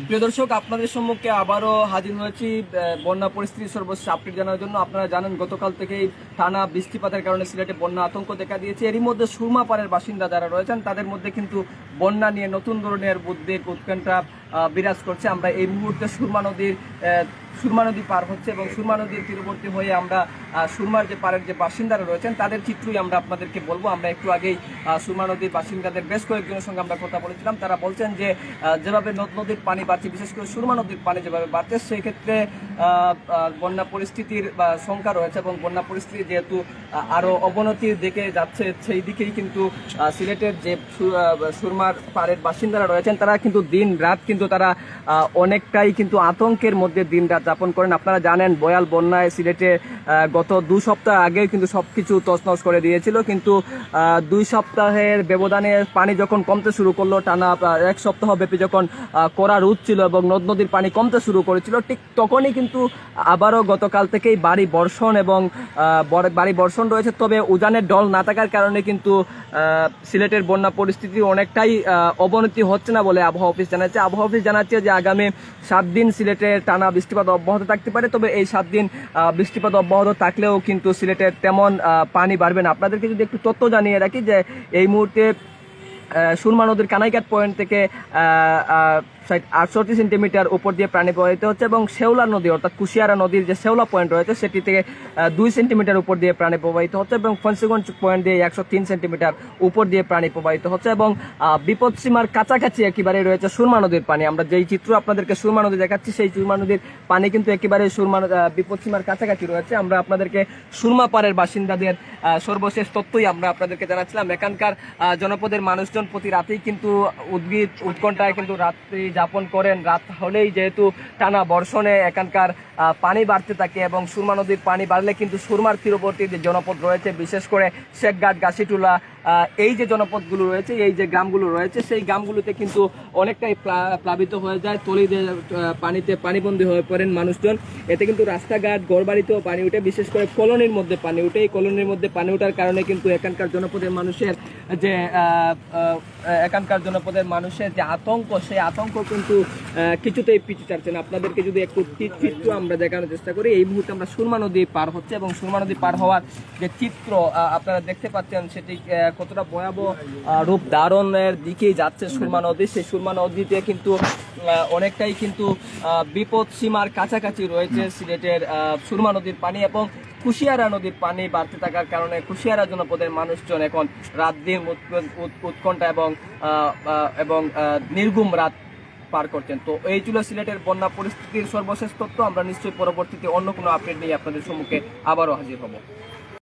প্রিয় দর্শক, আপনাদের সম্মুখে আবারও হাজির হয়েছি বন্যা পরিস্থিতির সর্বোচ্চ আপডেট জানার জন্য। আপনারা জানেন গতকাল থেকেই টানা বৃষ্টিপাতের কারণে সিলেটে বন্যা আতঙ্ক দেখা দিয়েছে। এরই মধ্যে সুরমাপাড়ের বাসিন্দা যারা রয়েছেন তাদের মধ্যে কিন্তু বন্যা নিয়ে নতুন ধরনের উদ্বেগ উৎকণ্ঠা বিরাজ করছে। আমরা এই মুহূর্তে সুরমা নদী পার হচ্ছে এবং সুরমা নদীর তীরবর্তী হয়ে আমরা সুরমার যে পাড়ের যে বাসিন্দারা রয়েছেন তাদের চিত্রই আমরা আপনাদেরকে বলবো। আমরা একটু আগেই সুরমা নদীর বাসিন্দাদের বেশ কয়েকজনের সঙ্গে আমরা কথা বলেছিলাম। তারা বলছেন যে যেভাবে নদীর পানি বাড়ছে, বিশেষ করে সুরমা নদীর পানি যেভাবে বাড়ছে, সেই ক্ষেত্রে বন্যা পরিস্থিতির শঙ্কা রয়েছে এবং বন্যা পরিস্থিতি যেহেতু আরও অবনতির দিকে যাচ্ছে, সেই দিকেই কিন্তু সিলেটের যে সুরমার পাড়ের বাসিন্দারা রয়েছেন তারা কিন্তু দিন রাত কিন্তু তারা অনেকটাই কিন্তু আতঙ্কের মধ্যে দিন রাত যাপন করেন। আপনারা জানেন ভয়াল বন্যায় সিলেটে গত 2 সপ্তাহ আগেও কিন্তু সবকিছু তছনছ করে দিয়েছিল, কিন্তু 2 সপ্তাহের ব্যবধানে পানি যখন কমতে শুরু করলো, টানা 1 সপ্তাহ ব্যাপী যখন কড়া রোদ ছিল এবং নদীর পানি কমতে শুরু করেছিল, ঠিক তখনই কিন্তু আবারও গতকাল থেকেই বাড়ি বর্ষণ রয়েছে। তবে উজানের ঢল না থাকার কারণে কিন্তু সিলেটের বন্যা পরিস্থিতি অনেকটাই অবনতি হচ্ছে না বলে আবহাওয়া অফিস জানাচ্ছে। আবহাওয়া অফিস জানাচ্ছে যে আগামী 7 দিন সিলেটে টানা বৃষ্টিপাত অব্যাহত থাকতে পারে। তবে এই 7 দিন বৃষ্টিপাত অব্যাহত থাকলেও কিন্তু সিলেটের তেমন পানি বাড়বে না। আপনাদেরকে যদি একটু তথ্য জানিয়ে রাখি যে এই মুহূর্তে সুরমা নদীর কানাইঘাট পয়েন্ট থেকে 68 সেন্টিমিটার উপর দিয়ে পানি প্রবাহিত হচ্ছে এবং শেওলা নদী অর্থাৎ কুশিয়ারা নদীর যে শেওলা পয়েন্ট রয়েছে সেটি থেকে 2 সেন্টিমিটার উপর দিয়ে পানি প্রবাহিত হচ্ছে এবং ফনসিগঞ্জ পয়েন্ট দিয়ে 103 সেন্টিমিটার উপর দিয়ে পানি প্রবাহিত হচ্ছে এবং বিপদসীমার কাছাকাছি একেবারে রয়েছে সুরমা নদীর পানি। আমরা যেই চিত্র আপনাদেরকে সুরমা নদী দেখাচ্ছি, সেই সুরমা নদীর পানি কিন্তু একেবারে বিপদসীমার কাছাকাছি রয়েছে। আমরা আপনাদেরকে সুরমা পাড়ের বাসিন্দাদের সর্বশেষ তথ্যই আমরা আপনাদেরকে জানাচ্ছিলাম। এখানকার জনপদের মানুষজন প্রতি রাতেই কিন্তু উৎকণ্ঠায় কিন্তু রাত্রি যাপন করেন। রাত হলেই যেহেতু টানা বর্ষণে এখানকার পানি বাড়তে থাকে এবং সুরমা নদীর পানি বাড়লে কিন্তু সুরমার তীরবর্তী যে জনপদ রয়েছে, বিশেষ করে শেখঘাট, গাছিটুলা, এই যে জনপদগুলো রয়েছে, এই যে গ্রামগুলো রয়েছে, সেই গ্রামগুলোতে কিন্তু অনেকটাই প্লাবিত হয়ে যায়, তলিয়ে পানিতে পানিবন্দী হয়ে পড়েন মানুষজন। এতে কিন্তু রাস্তাঘাট, ঘরবাড়িতেও পানি উঠে, বিশেষ করে কলোনির মধ্যে পানি উঠে। এই কলোনির মধ্যে পানি ওঠার কারণে কিন্তু এখানকার জনপদের মানুষের যে আতঙ্ক, সেই আতঙ্ক কিন্তু কিছুতেই পিছু ছাড়ছে না। আপনাদেরকে যদি একটু চিত্র আমরা দেখানোর চেষ্টা করি, এই মুহূর্তে আমরা সুরমা নদী পার হচ্ছে এবং সুরমা নদী পার হওয়ার যে চিত্র আপনারা দেখতে পাচ্ছেন সেটি কতটা ভয়াবহ রূপ ধারণের দিকেই যাচ্ছে সুরমা নদী। সেই সুরমা নদীতে কিন্তু অনেকটাই কিন্তু বিপদ সীমার কাছাকাছি রয়েছে সিলেটের সুরমা নদীর পানি এবং কুশিয়ারা নদীর পানি বাড়তে থাকার কারণে কুশিয়ারা জনপদের মানুষজন এখন রাত দিন উৎকণ্ঠা এবং নির্ঘুম রাত পার করছেন। তো এই ছিল সিলেটের বন্যা পরিস্থিতির সর্বশেষ তথ্য। আমরা নিশ্চয়ই পরবর্তীতে অন্য কোনো আপডেট নিয়ে আপনাদের সম্মুখে আবারও হাজির হব।